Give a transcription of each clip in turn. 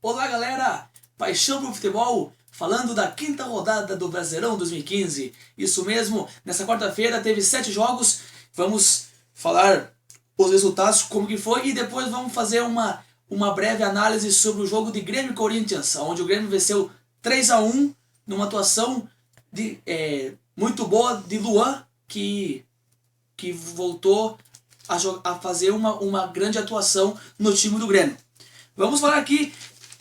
Olá galera, Paixão pro Futebol, falando da quinta rodada do Brasileirão 2015. Isso mesmo, nessa quarta-feira teve 7 jogos, vamos falar os resultados, como que foi, e depois vamos fazer uma breve análise sobre o jogo de Grêmio e Corinthians, onde o Grêmio venceu 3-1 numa atuação muito boa de Luan, que voltou a fazer uma grande atuação no time do Grêmio. Vamos falar aqui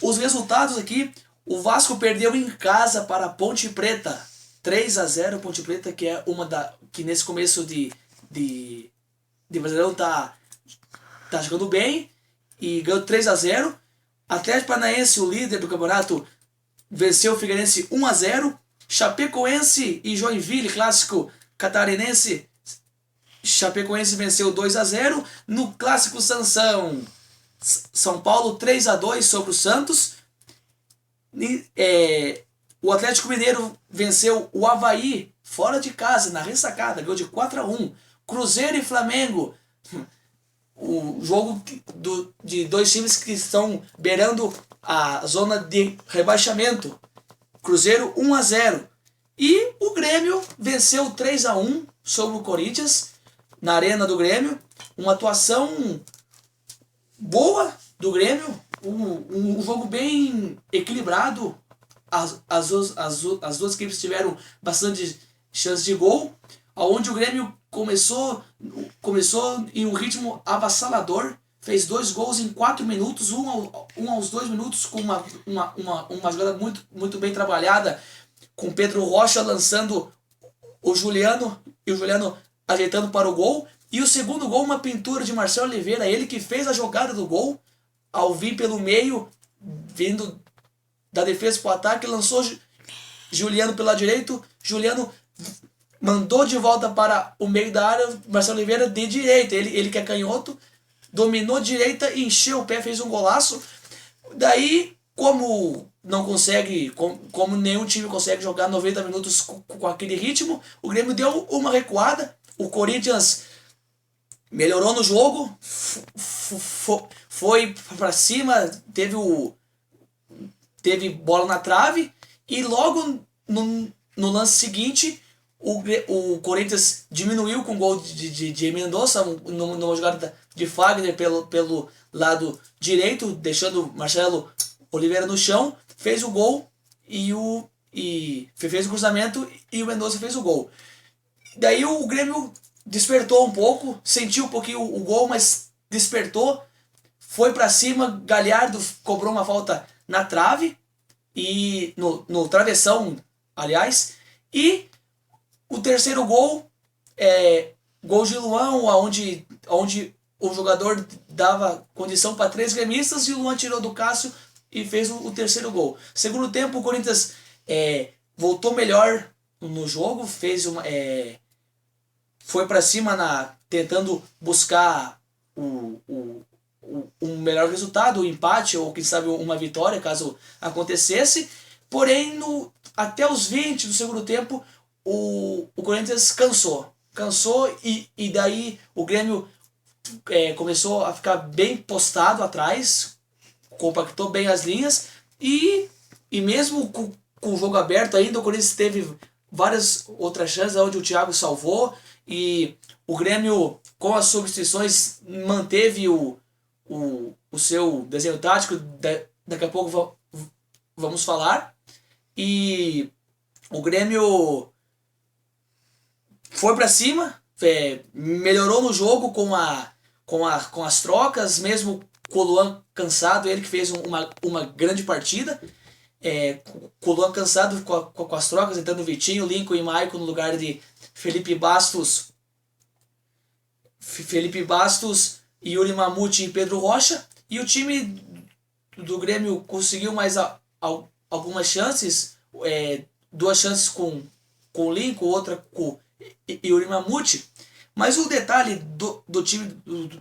os resultados aqui. O Vasco perdeu em casa para a Ponte Preta, 3-0. Ponte Preta, que é que nesse começo de Brasileirão tá jogando bem e ganhou 3-0. Atlético Paranaense, o líder do campeonato, venceu o Figueirense 1-0. Chapecoense e Joinville, clássico catarinense, Chapecoense venceu 2-0. No clássico Sansão, São Paulo 3-2 sobre o Santos. O Atlético Mineiro venceu o Avaí fora de casa, na ressacada, ganhou de 4-1. Cruzeiro e Flamengo, o jogo de dois times que estão beirando a zona de rebaixamento. Cruzeiro 1-0. E o Grêmio venceu 3-1 sobre o Corinthians na Arena do Grêmio. Uma atuação boa do Grêmio, um jogo bem equilibrado. As duas equipes tiveram bastante chance de gol, onde o Grêmio começou em um ritmo avassalador, fez 2 gols em 4 minutos, um aos 2 minutos, com uma jogada muito bem trabalhada, com Pedro Rocha lançando o Juliano, e o Juliano ajeitando para o gol. E o segundo gol, uma pintura de Marcelo Oliveira, ele que fez a jogada do gol, ao vir pelo meio, vindo da defesa para o ataque, lançou Juliano pelo lado direito, Juliano mandou de volta para o meio da área, Marcelo Oliveira de direita, ele que é canhoto, dominou de direita, encheu o pé, fez um golaço. Daí, como não consegue, como nenhum time consegue jogar 90 minutos com aquele ritmo, o Grêmio deu uma recuada. O Corinthians melhorou no jogo, foi para cima, teve bola na trave, e logo no lance seguinte o Corinthians diminuiu com o gol de Mendonça, numa jogada de Fagner pelo lado direito, deixando Marcelo Oliveira no chão, fez o gol e fez o cruzamento, e o Mendonça fez o gol. Daí o Grêmio despertou um pouco, sentiu um pouquinho o gol, mas despertou, foi para cima. Galhardo cobrou uma falta na trave, e no travessão, aliás, e o terceiro gol gol de Luan, onde o jogador dava condição para 3 gremistas, e o Luan tirou do Cássio e fez o terceiro gol. Segundo tempo, o Corinthians voltou melhor no jogo, foi para cima tentando buscar um melhor resultado, um empate ou quem sabe uma vitória, caso acontecesse. Porém, até os 20 do segundo tempo, o Corinthians cansou e daí o Grêmio começou a ficar bem postado atrás, compactou bem as linhas, e mesmo com o jogo aberto ainda, o Corinthians teve várias outras chances onde o Thiago salvou, e o Grêmio, com as substituições, manteve o seu desenho tático. Daqui a pouco vamos falar. E o Grêmio foi para cima, melhorou no jogo com as trocas, mesmo com o Luan cansado, ele que fez uma grande partida. Com o Luan cansado, com as trocas, entrando Vitinho, Lincoln e Maicon no lugar de Felipe Bastos, Yuri Mamute e Pedro Rocha. E o time do Grêmio conseguiu mais algumas chances, 2 chances com o Lincoln, outra com Yuri Mamute. Mas o detalhe do time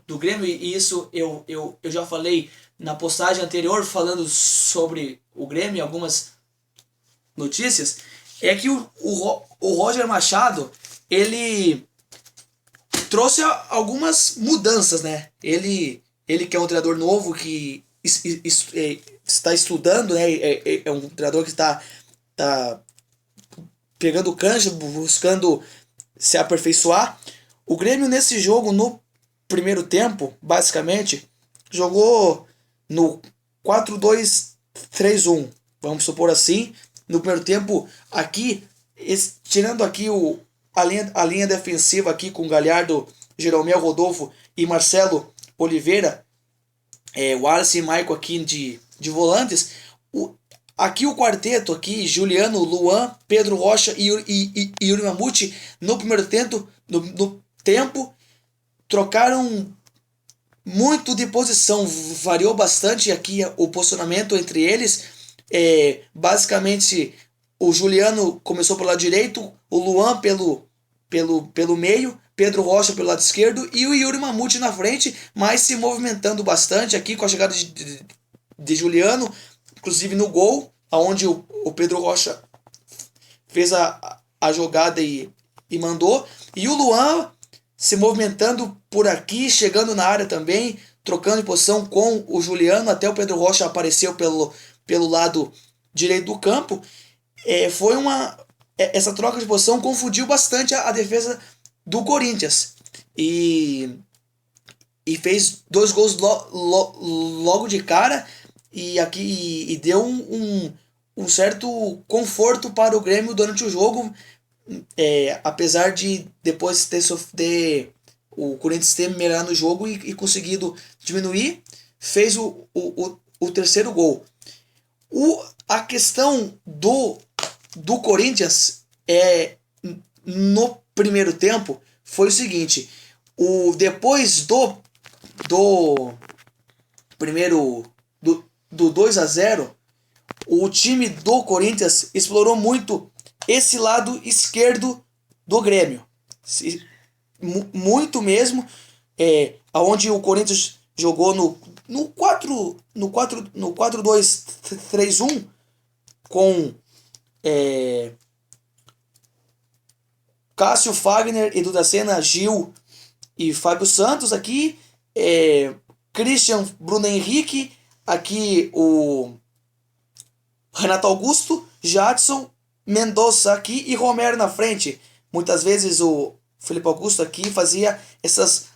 do Grêmio, e isso eu já falei na postagem anterior, falando sobre o Grêmio, algumas notícias, é que o Roger Machado, ele trouxe algumas mudanças, né? Ele que é um treinador novo, que está estudando, né? É um treinador que tá pegando cancha, buscando se aperfeiçoar. O Grêmio nesse jogo, no primeiro tempo, basicamente, jogou no 4-2-3-1, vamos supor assim. No primeiro tempo, aqui, tirando aqui a linha defensiva aqui com Galhardo, Jeromel, Rodolfo e Marcelo Oliveira, Wallace e Maicon aqui de volantes, aqui o quarteto, aqui, Juliano, Luan, Pedro Rocha e Yuri Mamute, no primeiro no tempo, trocaram muito de posição, variou bastante aqui o posicionamento entre eles. Basicamente, o Juliano começou pelo lado direito, o Luan pelo meio, Pedro Rocha pelo lado esquerdo e o Yuri Mamute na frente, mas se movimentando bastante aqui com a chegada de Juliano, inclusive no gol, onde o Pedro Rocha fez a jogada e mandou, e o Luan se movimentando por aqui, chegando na área também, trocando de posição com o Juliano, até o Pedro Rocha apareceu pelo lado direito do campo. Essa troca de posição confundiu bastante a defesa do Corinthians e fez 2 gols logo de cara e deu um certo conforto para o Grêmio durante o jogo, apesar de depois o Corinthians ter melhorado no jogo e conseguido diminuir, fez o terceiro gol. A questão do Corinthians no primeiro tempo foi o seguinte: depois do primeiro do 2-0, o time do Corinthians explorou muito esse lado esquerdo do Grêmio, muito mesmo, aonde o Corinthians jogou no 4-2-3-1 com Cássio, Fagner, Edu da Sena, Gil e Fábio Santos aqui, Christian, Bruno Henrique, aqui o Renato Augusto, Jadson, Mendonça aqui e Romero na frente. Muitas vezes o Felipe Augusto aqui fazia essas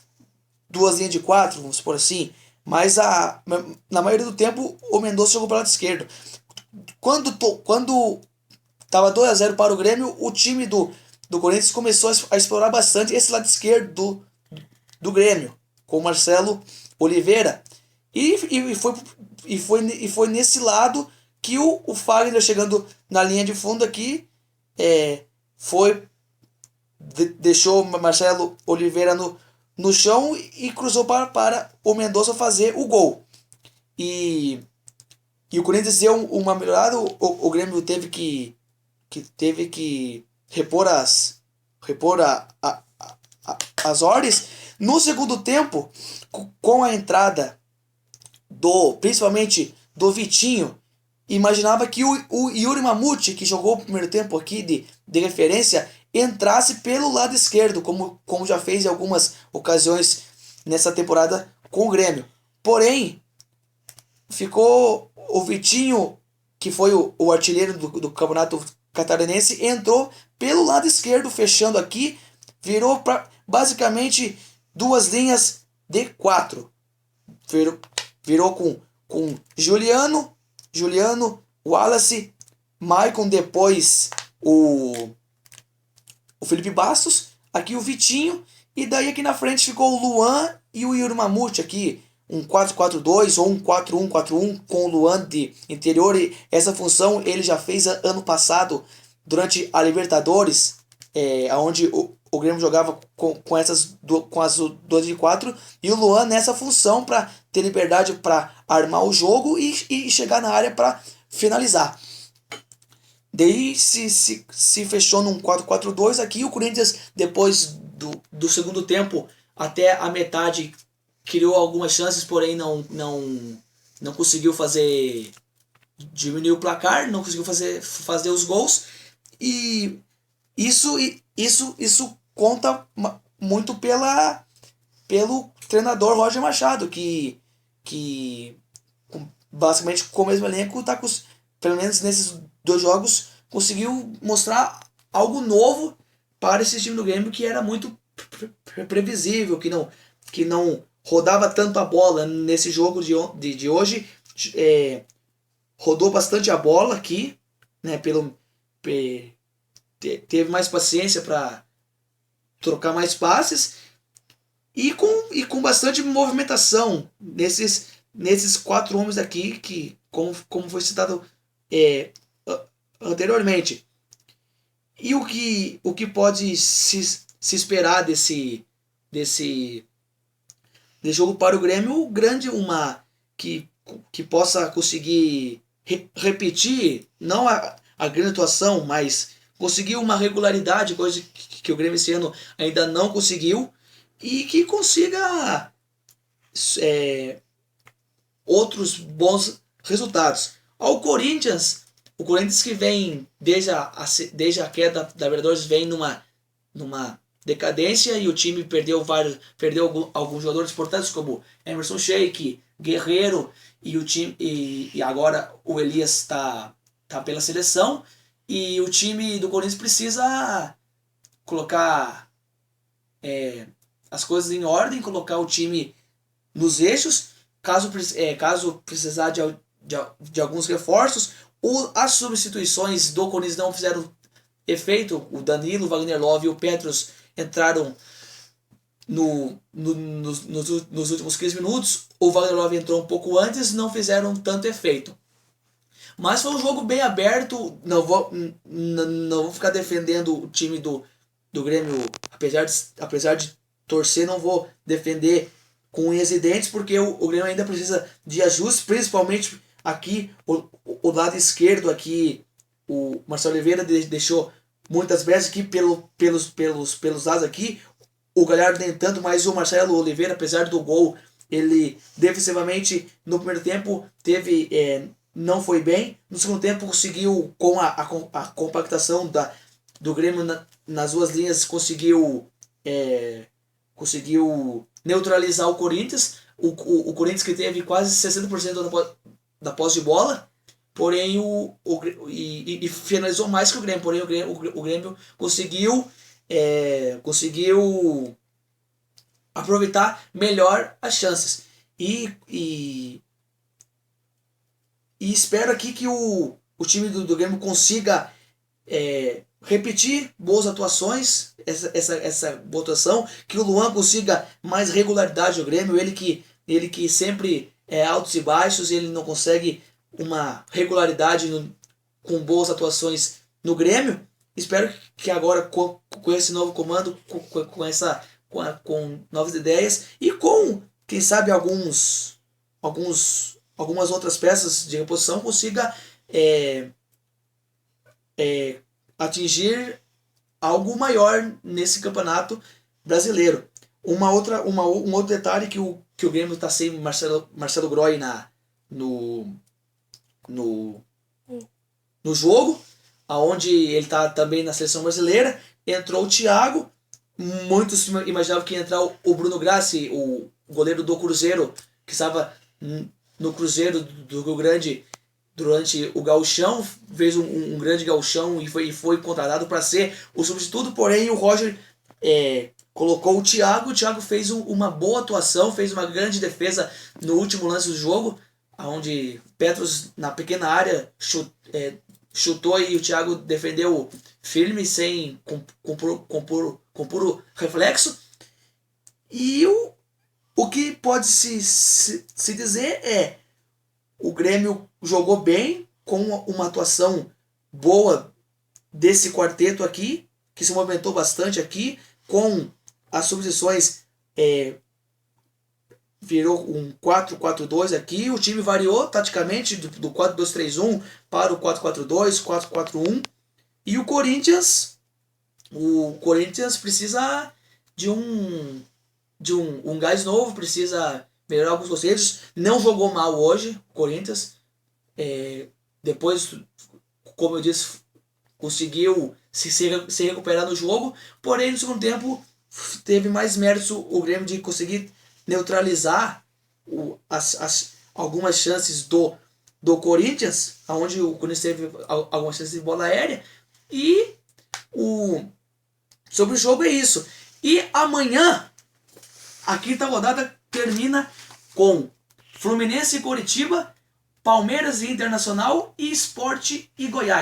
2 linhas de 4, vamos supor assim, mas na maioria do tempo o Mendonça jogou para o lado esquerdo. Quando estava 2-0 para o Grêmio, o time do Corinthians começou a explorar bastante esse lado esquerdo do Grêmio, com o Marcelo Oliveira. E foi nesse lado que o Fagner, chegando na linha de fundo aqui, deixou o Marcelo Oliveira no chão e cruzou para o Mendonça fazer o gol. E o Corinthians deu uma melhorada, o Grêmio teve que repor as ordens. No segundo tempo, com a entrada principalmente do Vitinho, imaginava que o Yuri Mamute, que jogou o primeiro tempo aqui de referência, entrasse pelo lado esquerdo, como já fez em algumas ocasiões nessa temporada com o Grêmio. Porém, ficou o Vitinho, que foi o artilheiro do Campeonato Catarinense, entrou pelo lado esquerdo, fechando aqui, virou basicamente 2 linhas de 4. Virou com Juliano, Wallace, Maicon, depois o Felipe Bastos, aqui o Vitinho, e daí aqui na frente ficou o Luan e o Yuri Mamute aqui, um 4-4-2 ou um 4-1-4-1 com o Luan de interior. E essa função ele já fez ano passado durante a Libertadores, onde o Grêmio jogava com as 2 de 4, e o Luan nessa função para ter liberdade para armar o jogo e chegar na área para finalizar. Daí se fechou num 4-4-2 aqui. O Corinthians, depois do segundo tempo até a metade, criou algumas chances, porém não conseguiu diminuir o placar, não conseguiu fazer os gols. E isso conta muito pelo treinador Roger Machado, que basicamente com o mesmo elenco, tá pelo menos nesses 2 jogos, conseguiu mostrar algo novo para esse time do Grêmio que era muito previsível, que não rodava tanto a bola nesse jogo de hoje. Rodou bastante a bola aqui, né? Teve mais paciência para trocar mais passes e com bastante movimentação nesses 4 homens aqui, que, como foi citado anteriormente. E o que pode se esperar desse jogo para o Grêmio? Que possa conseguir repetir, não a grande atuação, mas conseguir uma regularidade, coisa que o Grêmio esse ano ainda não conseguiu, e que consiga outros bons resultados. O Corinthians que vem desde a queda da Libertadores, vem numa decadência, e o time perdeu alguns jogadores importantes como Emerson Sheik, Guerreiro, e agora o Elias está pela seleção, e o time do Corinthians precisa colocar as coisas em ordem, colocar o time nos eixos, caso precisar de alguns reforços. As substituições do Corinthians não fizeram efeito. O Danilo, o Wagner Love e o Petros entraram nos últimos 15 minutos. O Wagner Love entrou um pouco antes, não fizeram tanto efeito. Mas foi um jogo bem aberto. Não vou ficar defendendo o time do Grêmio, apesar de torcer, não vou defender com unhas e dentes, porque o Grêmio ainda precisa de ajustes, principalmente aqui o lado esquerdo. Aqui o Marcelo Oliveira deixou muitas brechas aqui pelos lados aqui. O Galhardo nem tanto, mas o Marcelo Oliveira, apesar do gol, ele defensivamente no primeiro tempo não foi bem. No segundo tempo conseguiu, com a compactação do Grêmio nas duas linhas, conseguiu neutralizar o Corinthians. O Corinthians, que teve quase 60% da posse de bola, porém e finalizou mais que o Grêmio, porém o Grêmio conseguiu aproveitar melhor as chances. E espero aqui que o time do Grêmio consiga repetir boas atuações, essa boa atuação, que o Luan consiga mais regularidade no Grêmio. Ele que sempre altos e baixos, ele não consegue uma regularidade com boas atuações no Grêmio. Espero que agora, com esse novo comando, com novas ideias e com, quem sabe, algumas outras peças de reposição, consiga atingir algo maior nesse campeonato brasileiro. Um outro detalhe, que o Grêmio está sem Marcelo Groy no jogo, aonde ele está também na seleção brasileira. Entrou o Thiago. Muitos imaginavam que ia entrar o Bruno Grassi, o goleiro do Cruzeiro, que estava no Cruzeiro do Rio Grande durante o gauchão, fez um grande gauchão e foi contratado para ser o substituto. Porém o Roger colocou o Thiago fez uma boa atuação, fez uma grande defesa no último lance do jogo, onde Petros, na pequena área, chutou, e o Thiago defendeu firme, com puro reflexo. E o que pode se dizer o Grêmio jogou bem, com uma atuação boa desse quarteto aqui, que se movimentou bastante aqui, com as substituições, virou um 4-4-2 aqui. O time variou taticamente do 4-2-3-1 para o 4-4-2, 4-4-1. E o Corinthians precisa de um gás novo, precisa melhorar alguns conceitos. Não jogou mal hoje o Corinthians. Depois, como eu disse, conseguiu se recuperar no jogo. Porém, no segundo tempo, teve mais mérito o Grêmio de conseguir neutralizar algumas chances do Corinthians, onde o Corinthians teve algumas chances de bola aérea. E sobre o jogo é isso. E amanhã, a quinta rodada termina com Fluminense e Coritiba, Palmeiras e Internacional e Sport e Goiás.